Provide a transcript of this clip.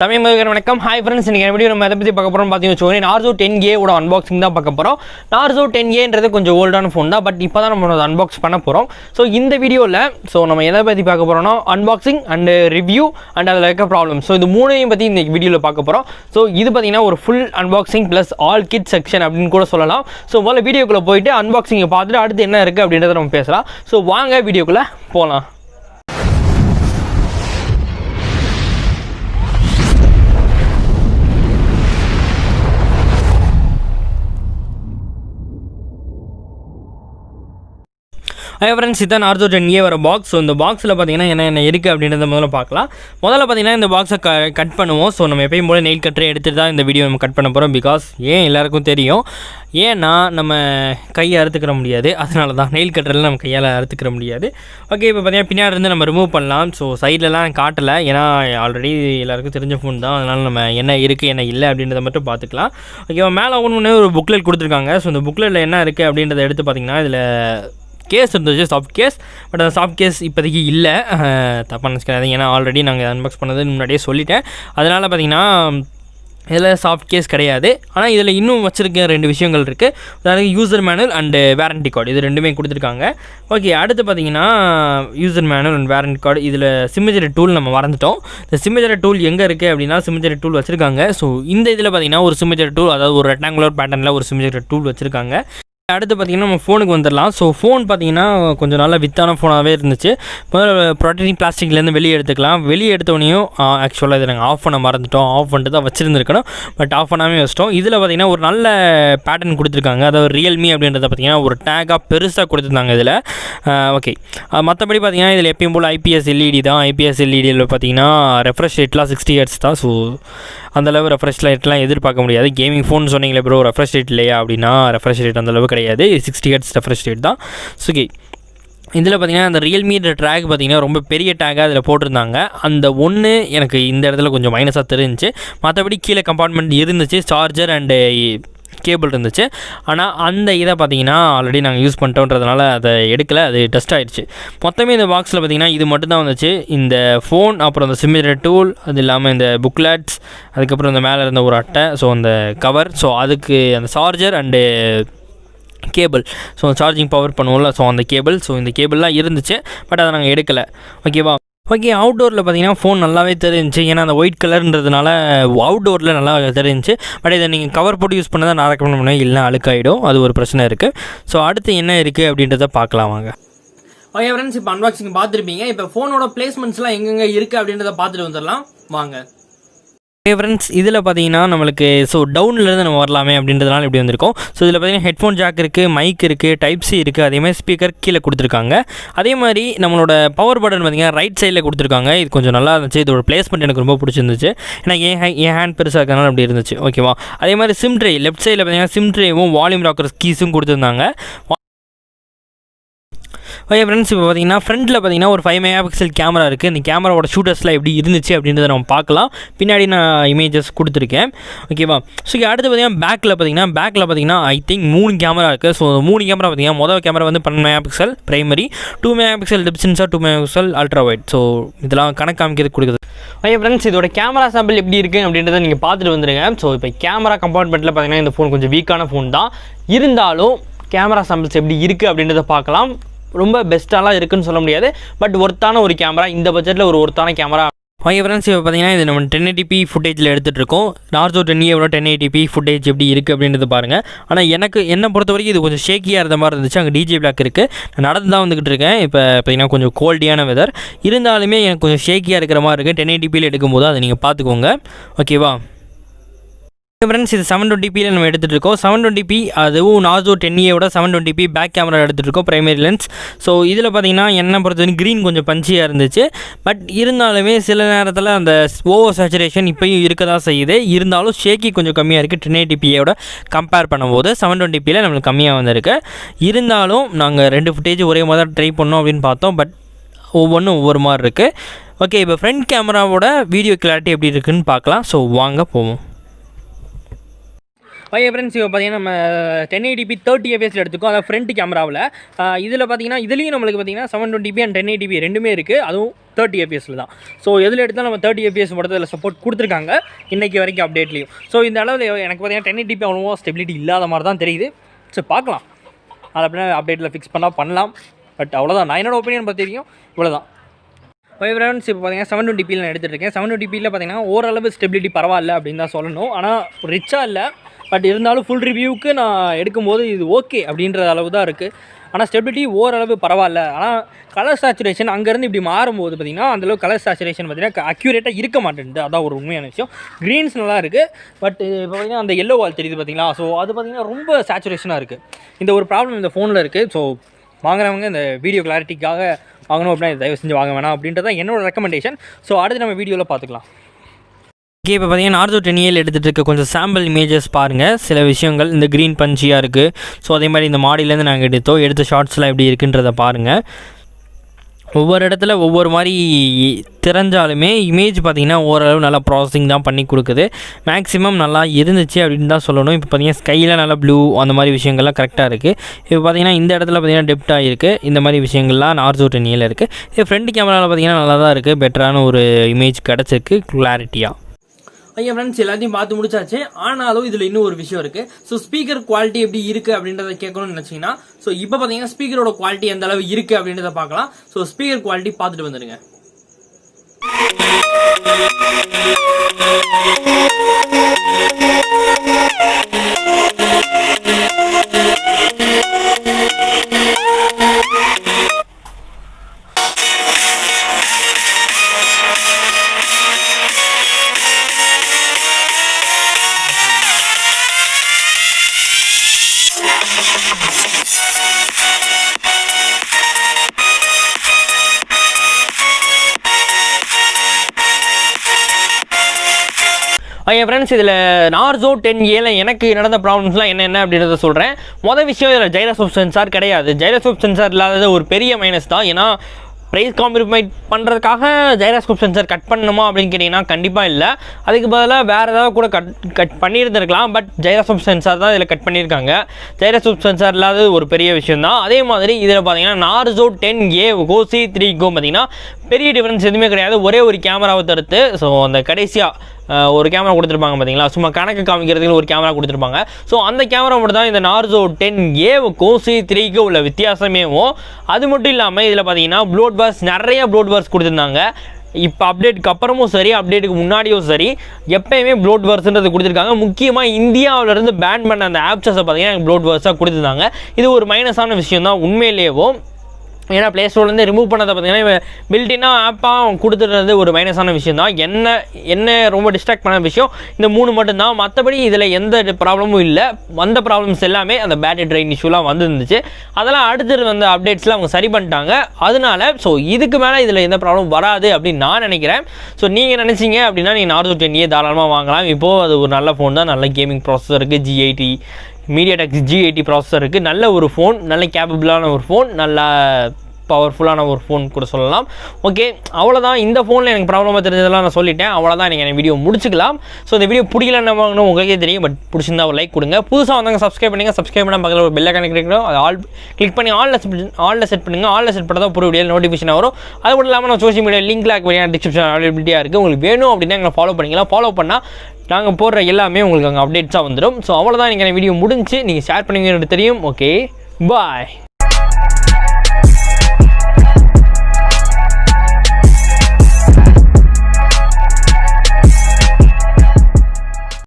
வணக்கம் hi friends, இன்றைக்கி video நம்ம எதை பற்றி பார்க்க போகிறோம் பார்த்தீங்கன்னா Narzo 10A ஓட அன்பாக்சிங் தான் பார்க்க போகிறோம். Narzo 10Aன்றது கொஞ்சம் ஓல்டான ஃபோன் தான், பட் இப்போ தான் நம்ம அன்பாக்ஸ் பண்ண போகிறோம். ஸோ இந்த வீடியோவில் நம்ம எதை பற்றி பார்க்க போகிறோம்னா அன்பாக்சிங் அண்ட் ரிவ்யூ அண்ட் அதில் இருக்க ப்ராப்ளம். ஸோ இது மூணையும் பற்றி இந்த வீடியோவில் பார்க்க போகிறோம். ஸோ இது பார்த்தீங்கன்னா ஒரு full unboxing plus all kit section அப்படின்னு கூட சொல்லலாம். ஸோ முதல்ல வீடியோக்குள்ளே போயிட்டு அன்பாக்சிங்கை பார்த்துட்டு அடுத்து என்ன இருக்குது அப்படின்றத நம்ம பேசலாம். ஸோ வாங்க வீடியோக்குள்ளே போகலாம். ஃப்ரெண்ட்ஸ், இதான் Narzo 10A வர பாக்ஸ். ஸோ இந்த பாக்ஸில் பார்த்தீங்கன்னா என்ன இருக்குது அப்படின்றத முதல்ல பார்க்கலாம். முதல்ல பார்த்தீங்கன்னா இந்த பாக்ஸை கட் பண்ணுவோம். ஸோ நம்ம எப்பயும் போல நெயில் கட்டரை எடுத்துகிட்டு தான் இந்த வீடியோ நம்ம கட் பண்ண போகிறோம். பிகாஸ் எல்லாருக்கும் தெரியும், ஏன்னா நம்ம கையை அறுத்துக்கிற முடியாது, அதனால தான் நெயில் கட்டரில் நம்ம கையால் அறுத்துக்கிற முடியாது. ஓகே, இப்போ பார்த்தீங்கன்னா பின்னாடி இருந்து நம்ம ரிமூவ் பண்ணலாம். ஸோ சைட்லலாம் காட்டலை, ஏன்னா ஆல்ரெடி எல்லாருக்கும் தெரிஞ்ச ஃபோன் தான், அதனால் நம்ம என்ன இருக்குது என்ன இல்லை அப்படின்றத மட்டும் பார்த்துக்கலாம். ஓகேவா, மேலே ஒன்று ஒரு புக்லெட் கொடுத்துருக்காங்க. ஸோ இந்த புக்லெட்டில் என்ன இருக்குது அப்படின்றத எடுத்து பார்த்திங்கன்னா இதில் கேஸ் இருந்துச்சு, சாஃப்ட் கேஸ். பட் அந்த சாஃப்ட் கேஸ் இப்போதைக்கு இல்லை, தப்பாக நினச்சிக்காது, ஏன்னா ஆல்ரெடி நாங்கள் அன்பாக்ஸ் பண்ணது முன்னாடியே சொல்லிட்டேன். அதனால் பார்த்திங்கன்னா இதில் சாஃப்ட் கேஸ் கிடையாது. ஆனால் இதில் இன்னும் வச்சுருக்க ரெண்டு விஷயங்கள் இருக்குது. அதாவது user manual and warranty card, இது ரெண்டுமே கொடுத்துருக்காங்க. ஓகே, அடுத்து பார்த்திங்கன்னா user manual and warranty card. இதில் சிம்மேஜர் டூல் நம்ம மறந்துட்டோம். இந்த சிம்மேஜர் டூல் எங்கே இருக்குது அப்படின்னா சிம்மேஜர் டூல் வச்சுருக்காங்க. ஸோ இந்த இதில் பார்த்திங்கன்னா ஒரு சிம்மேஜர் டூல், அதாவது ஒரு ரெக்டாங்குலர் பேட்டர்னில் ஒரு சிம்மேஜர் டூல் வச்சுருக்காங்க. அடுத்து பார்த்திங்கன்னா நம்ம ஃபோனுக்கு வந்துடலாம். ஸோ ஃபோன் பார்த்திங்கன்னா கொஞ்சம் நல்லா வித்தான ஃபோனாகவே இருந்துச்சு. முதல்ல ப்ரொடெக்டிங் பிளாஸ்டிக்லேருந்து வெளியே எடுத்துக்கலாம். வெளியே எடுத்தோடனையும் ஆக்சுவலாக இதை நாங்கள் ஆஃப் பண்ண மறந்துட்டோம். ஆஃப் பண்ணிட்டு தான் வச்சுருந்துருக்கணும், பட் ஆஃப் பண்ணாமே வச்சிட்டோம். இதில் பார்த்திங்கன்னா ஒரு நல்ல பேட்டர்ன் கொடுத்துருக்காங்க. அதாவது Realme அப்படின்றத பார்த்திங்கன்னா ஒரு டேக்காக பெருசாக கொடுத்துருந்தாங்க இதில். ஓகே, மற்றபடி பார்த்திங்கன்னா இதில் எப்பயும் போல் IPS LED தான். IPS LEDயில் பார்த்திங்கன்னா ரெஃப்ரெஷ் ரேட்லாம் 60 Hz தான். ஸோ அந்தளவு ரெஃப்ரெஷ் ரேட்லாம் எதிர்பார்க்க முடியாது. கேமிங் ஃபோன் சொன்னீங்களே ப்ரோ, ரெஃப்ரெஷ் ரேட் இல்லையா அப்படின்னா ரெஃப்ரெஷ் ரேட் அந்தளவு கிடையாது. 60 Hz ரெஃப்ரெஷ் ரேட் தான். ஸோ இதில் பார்த்திங்கன்னா அந்த Realme ட்ராக் பார்த்திங்கன்னா ரொம்ப பெரிய டேக்காக அதில் போட்டிருந்தாங்க. அந்த ஒன்று எனக்கு இந்த இடத்துல கொஞ்சம் மைனஸாக தெரிஞ்சிச்சு. மற்றபடி கீழே கம்பார்ட்மெண்ட் இருந்துச்சு, சார்ஜர் அண்டு கேபிள் இருந்துச்சு. ஆனால் அந்த இதை பார்த்திங்கன்னா ஆல்ரெடி நாங்கள் யூஸ் பண்ணிட்டோன்றதுனால அதை எடுக்கலை, அது டஸ்ட் ஆகிடுச்சு. மொத்தமே இந்த பாக்ஸில் பார்த்திங்கன்னா இது மட்டும் தான் வந்துச்சு. இந்த ஃபோன், அப்புறம் இந்த சிம்மேஜர் டூல், அது இல்லாமல் இந்த புக்லெட்ஸ், அதுக்கப்புறம் இந்த மேலே இருந்த ஒரு அட்டை, ஸோ அந்த கவர், ஸோ அதுக்கு அந்த charger and cable, so charging power பண்ணுவோம்ல, ஸோ அந்த கேபிள், ஸோ இந்த கேபிள்லாம் இருந்துச்சு. பட் அதை நாங்கள் எடுக்கலை. ஓகேவா. ஓகே, அவுட்டோரில் பார்த்திங்கன்னா ஃபோன் நல்லாவே தெரிஞ்சிச்சு, ஏன்னா அந்த ஒயிட் கலர்ன்றதுனால அவுட்டோரில் நல்லா தெரிஞ்சிச்சு. பட் இதை நீங்கள் கவர் போட்டு யூஸ் பண்ண தான் நான் ரெக்கமெண்ட் பண்ணுவேன், இல்லைனா அழுக்காயிடும், அது ஒரு பிரச்சனை இருக்குது. ஸோ அடுத்து என்ன இருக்குது அப்படின்றத பார்க்கலாம் வாங்க. ஓகே ஃப்ரெண்ட்ஸ், இப்போ அன்பாக்சிங் பார்த்துருப்பீங்க. இப்போ ஃபோனோட பிளேஸ்மெண்ட்ஸ்லாம் எங்கெங்கே இருக்குது அப்படின்றத பார்த்துட்டு வந்துடலாம் வாங்க. ஃப்ரெண்ட்ஸ், இதில் பார்த்தீங்கன்னா நம்மளுக்கு டவுன்லேருந்து நம்ம வரலாமே அப்படின்றதுனால இப்படி வந்திருக்கோம். ஸோ இதில் பார்த்தீங்கன்னா ஹெட்ஃபோன் ஜாக் இருக்குது, மைக் இருக்குது, டைப்-C இருக்குது, அதேமாதிரி ஸ்பீக்கர் கீழே கொடுத்துருக்காங்க. அதே மாதிரி நம்மளோட பவர் பட்டன் பார்த்திங்கன்னா ரைட் சைடில் கொடுத்துருக்காங்க. இது கொஞ்சம் நல்லா இருந்துச்சு. இதோட பிளேஸ்மெண்ட் எனக்கு ரொம்ப பிடிச்சிருந்துச்சு, ஏன்னா என் ஹேண்ட் பெருசாக இருக்கிறனால அப்படி இருந்துச்சு. ஓகேவா. அதே மாதிரி சிம் ட்ரே லெஃப்ட் சைடில் பார்த்தீங்கன்னா சிம் ட்ரேவும் வால்யூம் ராக்கர் கீஸும் கொடுத்துருந்தாங்க. ஓகே ஃப்ரெண்ட்ஸ், இப்போ பார்த்திங்கன்னா ஃப்ரண்ட்டில் பார்த்திங்கன்னா ஒரு 5 MP கேமரா இருக்குது. இந்த கேமராவோட ஷூட்டர்ஸ்லாம் எப்படி இருந்துச்சு அப்படின்றத நம்ம பார்க்கலாம். பின்னாடி நான் இமேஜஸ் கொடுத்துருக்கேன். ஓகேவா. ஸோ அடுத்து பார்த்திங்கன்னா பேக்கில் பார்த்திங்கன்னா ஐ திங்க் 3 கேமரா இருக்குது. ஸோ 3 கேமரா பார்த்திங்கன்னா மொதல் கேமரா வந்து 12 MP primary, 2 MP depth sensor, 2 MP ultra wide. So இதெல்லாம் கணக்கு காமிக்கிறது கொடுக்குது. ஓகே ஃப்ரெண்ட்ஸ், இதோட கேமரா சாம்பிள் எப்படி இருக்குது அப்படின்றத நீங்கள் பார்த்துட்டு வந்துடுங்க. ஸோ இப்போ கேமரா கம்பார்ட்மெண்ட்டில் பார்த்திங்கன்னா இந்த ஃபோன் கொஞ்சம் வீக்கான ஃபோன் தான், இருந்தாலும் கேமரா சாம்பிள்ஸ் எப்படி இருக்குது அப்படின்றத பார்க்கலாம். ரொம்ப பெஸ்ட்டாலாம் இருக்குன்னு சொல்ல முடியாது, பட் ஒர்த்தான ஒரு கேமரா, இந்த பட்ஜெட்டில் ஒரு ஒர்த்தான கேமரா. ஓகே ஃப்ரெண்ட்ஸ், இப்போ பார்த்தீங்கன்னா இது நம்ம 1080p ஃபுட்டேஜில் எடுத்துகிட்டு இருக்கோம். Narzo 10A 1080p ஃபுட்டேஜ் எப்படி இருக்குது அப்படின்றது பாருங்கள். ஆனால் என்னை பொறுத்த வரைக்கும் இது கொஞ்சம் ஷேக்கியாக இருந்த மாதிரி இருந்துச்சு. அங்கே DJ பிளாக் இருக்குது, நான் நடந்து தான் வந்துக்கிட்டு இருக்கேன். இப்போ பார்த்தீங்கன்னா கொஞ்சம் கோல்டியான வெதர் இருந்தாலுமே எனக்கு கொஞ்சம் ஷேக்கியாக இருக்கிற மாதிரி இருக்குது. 1080pயில் எடுக்கும்போது அதை நீங்கள் பார்த்துக்கோங்க. ஓகேவா ஃப்ரெண்ட்ஸ், இது 720pயில் நம்ம எடுத்துகிட்டு இருக்கோம். 720p, அதுவும் Narzo 10A 720p back camera எடுத்துகிட்டு இருக்கோம், பிரைமரி லென்ஸ். ஸோ இதில் பார்த்திங்கன்னா என்ன பொறுத்தவரைக்கும் க்ரீன் கொஞ்சம் பஞ்சியாக இருந்துச்சு. பட் இருந்தாலுமே சில நேரத்தில் அந்த ஓவர் சேச்சுரேஷன் இப்போயும் இருக்க தான் செய்யுது. இருந்தாலும் ஷேக்கி கொஞ்சம் கம்மியாக இருக்குது 1080p கம்பேர் பண்ணும்போது. 720pயில் நம்மளுக்கு கம்மியாக வந்திருக்கு. இருந்தாலும் நாங்கள் 2 ஃபுட்டேஜ் ஒரே மாதிரி தான் ட்ரை பண்ணோம் அப்படின்னு பார்த்தோம், பட் ஒவ்வொன்றும் ஒவ்வொரு மாதிரி இருக்குது. ஓகே, இப்போ ஃப்ரண்ட் கேமராவோட வீடியோ கிளாரிட்டி எப்படி இருக்குதுன்னு பார்க்கலாம். ஸோ வாங்க போவோம். ஓகே ஃப்ரெண்ட்ஸ், இப்போ பார்த்தீங்கன்னா நம்ம 1080p 30 fps எடுத்துக்கோம். அதாவது ஃப்ரண்ட் கேமராவில். இதில் பார்த்தீங்கன்னா இதுலேயும் நம்மளுக்கு பார்த்தீங்கன்னா 720p அண்ட் 1080p ரெண்டுமே இருக்குது. அதுவும் 30 fps தான். ஸோ எதில் எடுத்தால் நம்ம 30 fps மட்டும் இதில் சப்போர்ட் கொடுத்துருக்காங்க இன்றைக்கி வரைக்கும் அப்டேட்லேயும். ஸோ இந்த அளவில் எனக்கு பார்த்தீங்கன்னா 1080p அவ்வளோவா ஸ்டெபிலிட்டி இல்லாத மாதிரி தான் தெரியுது. ஸோ பார்க்கலாம், அதை அப்படின்னா அப்டேட்டில் ஃபிக்ஸ் பண்ணலாம். பட் அவ்வளோதான், நான் என்னோட ஒப்பீனியன் பற்றி தெரியும், இவ்வளோதான். ஓகே ஃப்ரெண்ட்ஸ், இப்போ பார்த்தீங்கன்னா 720p நான் எடுத்துகிட்டு இருக்கேன். 720pயில் பார்த்தீங்கன்னா ஓரளவு ஸ்டெபிலிட்டி பரவாயில்ல அப்படின்னு தான் சொல்லணும். ஆனால் ரிச்சாக இல்லை, பட் இருந்தாலும் ஃபுல் ரிவ்யூவுக்கு நான் எடுக்கும்போது இது ஓகே அப்படின்ற அளவு தான் இருக்குது. ஆனால் ஸ்டெபிலிட்டி ஓரளவு பரவாயில்ல. ஆனால் கலர் சேச்சுரேஷன் அங்கேருந்து இப்படி மாறும்போது பார்த்திங்கன்னா அந்தளவு கலர் சேச்சுரேஷன் பார்த்திங்கன்னா அக்யூரேட்டாக இருக்க மாட்டேங்குது. அதான் ஒரு உண்மையான விஷயம். க்ரீன்ஸ் நல்லா இருக்குது, பட் இப்போ பார்த்திங்கன்னா அந்த எல்லோ வால் தெரியுது பார்த்திங்களா. ஸோ அது பார்த்திங்கன்னா ரொம்ப சேச்சுரேஷனாக இருக்குது. இந்த ஒரு ப்ராப்ளம் இந்த ஃபோனில் இருக்குது. ஸோ வாங்குறவங்க இந்த வீடியோ கிளாரிட்டிக்காக வாங்கணும் அப்படின்னா தயவு செஞ்சு வாங்க வேணாம் அப்படின்றத என்னோட ரெக்கமெண்டேஷன். ஸோ அடுத்து நம்ம வீடியோவில் பார்த்துக்கலாம். ஓகே, இப்போ பார்த்தீங்கன்னா Narzo 10A எடுத்துகிட்டு இருக்க கொஞ்சம் சாம்பிள் இமேஜஸ் பாருங்கள். சில விஷயங்கள் இந்த க்ரீன் பஞ்சியாக இருக்குது. ஸோ அதே மாதிரி இந்த மாடியிலேருந்து நாங்கள் எடுத்த ஷார்ட்ஸ்லாம் எப்படி இருக்குன்றதை பாருங்கள். ஒவ்வொரு இடத்துல ஒவ்வொரு மாதிரி தெரிஞ்சாலுமே இமேஜ் பார்த்திங்கன்னா ஓரளவு நல்லா ப்ராசஸிங் தான் பண்ணி கொடுக்குது. மேக்ஸிமம் நல்லா இருந்துச்சு அப்படின்னு தான் சொல்லணும். இப்போ பார்த்திங்கன்னா ஸ்கையில் நல்லா ப்ளூ அந்த மாதிரி விஷயங்கள்லாம் கரெக்டாக இருக்குது. இப்போ பார்த்திங்கன்னா இந்த இடத்துல பார்த்திங்கன்னா டெப்டாக இருக்குது. இந்த மாதிரி விஷயங்கள்லாம் Narzo 10A இருக்குது. இது ஃப்ரண்ட் கேமராவில் பார்த்திங்கன்னா நல்லா தான் இருக்குது. பெட்டரான ஒரு இமேஜ் கிடச்சிருக்கு கிளாரிட்டியாக. ஐயா ஃப்ரெண்ட்ஸ், எல்லாத்தையும் பார்த்து முடிச்சாச்சு. ஆனாலும் இதில் இன்னும் ஒரு விஷயம் இருக்குது. ஸோ ஸ்பீக்கர் குவாலிட்டி எப்படி இருக்குது அப்படின்றத கேட்கணும்னு நினச்சிங்கன்னா, ஸோ இப்போ பார்த்தீங்கன்னா ஸ்பீக்கரோட குவாலிட்டி எந்த அளவு இருக்குது அப்படின்றத பார்க்கலாம். ஸோ ஸ்பீக்கர் குவாலிட்டி பார்த்துட்டு வந்துடுங்க. ஓகே ஃப்ரெண்ட்ஸ், இதில் Narzo 10A எனக்கு நடந்த ப்ராப்ளம்ஸ்லாம் என்னென்ன அப்படின்றத சொல்கிறேன். மொதல் விஷயம், இதில் ஜைரோஸ்கோப் சென்சார் கிடையாது. ஜைரோஸ்கோப் சென்சார் இல்லாதது ஒரு பெரிய மைனஸ் தான். ஏன்னா ப்ரைஸ் காம்ப்ரமைஸ் பண்ணுறதுக்காக ஜைரோஸ்கோப் சென்சார் கட் பண்ணணுமா அப்படின்னு கேட்டிங்கன்னா கண்டிப்பாக இல்லை. அதுக்கு பதிலாக வேறு ஏதாவது கூட கட் பண்ணியிருந்துருக்கலாம். பட் ஜைரோஸ்கோப் சென்சார் தான் இதில் கட் பண்ணியிருக்காங்க. ஜைரோஸ்கோப் சென்சார் இல்லாதது ஒரு பெரிய விஷயம் தான். அதே மாதிரி இதில் பார்த்தீங்கன்னா Narzo 10A C3க்கும் பார்த்தீங்கன்னா பெரிய டிஃப்ரென்ஸ் எதுவுமே கிடையாது. ஒரே ஒரு கேமராவை தடுத்து, ஸோ அந்த கடைசியாக ஒரு கேமரா கொடுத்துருப்பாங்க பார்த்தீங்களா, சும்மா கணக்கு காமிக்கிறதுக்கு ஒரு கேமரா கொடுத்துருப்பாங்க. ஸோ அந்த கேமரா மட்டும் தான் இந்த Narzo 10Aவுக்கும் C3க்கும் உள்ள வித்தியாசமேவும். அது மட்டும் இல்லாமல் இதில் பார்த்தீங்கன்னா ப்ளூட் பர்ஸ், நிறைய ப்ளூட் பர்ஸ் கொடுத்துருந்தாங்க. இப்போ அப்டேட்டுக்கு அப்புறமும் சரி, அப்டேட்டுக்கு முன்னாடியும் சரி, எப்போயுமே ப்ளூட் பர்ஸ்ன்றது கொடுத்துருக்காங்க. முக்கியமாக இந்தியாவிலேருந்து பேன் பண்ண அந்த ஆப்ஸை பார்த்தீங்கன்னா ப்ளூட் பர்ஸாக கொடுத்துருந்தாங்க. இது ஒரு மைனஸான விஷயம் தான் உண்மையிலேயும். ஏன்னா ப்ளே ஸ்டோர்லேருந்து ரிமூவ் பண்ணதை பார்த்தீங்கன்னா பில்டினாக ஆப்பாக கொடுத்துறது ஒரு மைனஸான விஷயம் தான். என்ன ரொம்ப டிஸ்ட்ராக்ட் பண்ண விஷயம் இந்த 3 மட்டும்தான். மற்றபடி இதில் எந்த ப்ராப்ளமும் இல்லை. வந்த ப்ராப்ளம்ஸ் எல்லாமே அந்த பேட்டரி ட்ரெயின் இஷ்யூலாம் வந்துருந்துச்சு. அதெல்லாம் அடுத்து வந்த அப்டேட்ஸ்லாம் அவங்க சரி பண்ணிட்டாங்க. அதனால ஸோ இதுக்கு மேலே இதில் எந்த ப்ராப்ளம் வராது அப்படின்னு நான் நினைக்கிறேன். ஸோ நீங்கள் நினச்சிங்க அப்படின்னா நீங்கள் Narzo 10A தாராளமாக வாங்கலாம். இப்போது அது ஒரு நல்ல ஃபோன் தான். நல்ல கேமிங் ப்ராசஸர் இருக்குது. G80 MediaTek G80 ப்ராசஸர் இருக்குது. நல்ல ஒரு ஃபோன், நல்ல கேப்பபிளான ஒரு ஃபோன், நல்ல பவர்ஃபுல்லான ஒரு ஃபோன் கூட சொல்லலாம். ஓகே, அவ்வளோதான். இந்த ஃபோனில் எனக்கு ப்ராப்ளமாக தெரிஞ்சதெல்லாம் நான் சொல்லிட்டேன். அவ்வளோதான், நீங்கள் எனக்கு வீடியோ முடிச்சுக்கலாம். ஸோ இந்த வீடியோ பிடிக்கலன்னு உங்களுக்கே தெரியும். பட் பிடிச்சிருந்தா ஒரு லைக் கொடுங்க. புதுசாக வந்தாங்க சப்ஸ்கிரைப் பண்ணுங்கள். சப்ஸ்கிரைப் பண்ணால் பக்கத்தில் ஒரு பெல் ஐகான் கிடைக்கும். அது ஆல் கிளிக் பண்ணி ஆலில் செட் பண்ணுங்கள். ஆலில் செட் பண்ணால் தான் புது வீடியோ நோட்டிஃபிகேஷன் வரும். அது மட்டும் இல்லாமல் நான் சோஷியல் மீடியா லிங்க்லாம் டிஸ்கிரிப்ஷன் அவைலபிலிட்டியாக இருக்குது. உங்களுக்கு வேணும் அப்படின்னா எங்களை ஃபாலோ பண்ணிக்கலாம். ஃபாலோ பண்ணால் நாங்கள் போடுற எல்லாமே உங்களுக்கு அங்கே அப்டேட்ஸாக வந்துடும். ஸோ அவ்வளோதான், நீங்கள் வீடியோ முடிஞ்சு நீங்கள் ஷேர் பண்ணுவீங்கன்னு தெரியும். ஓகே, பாய்.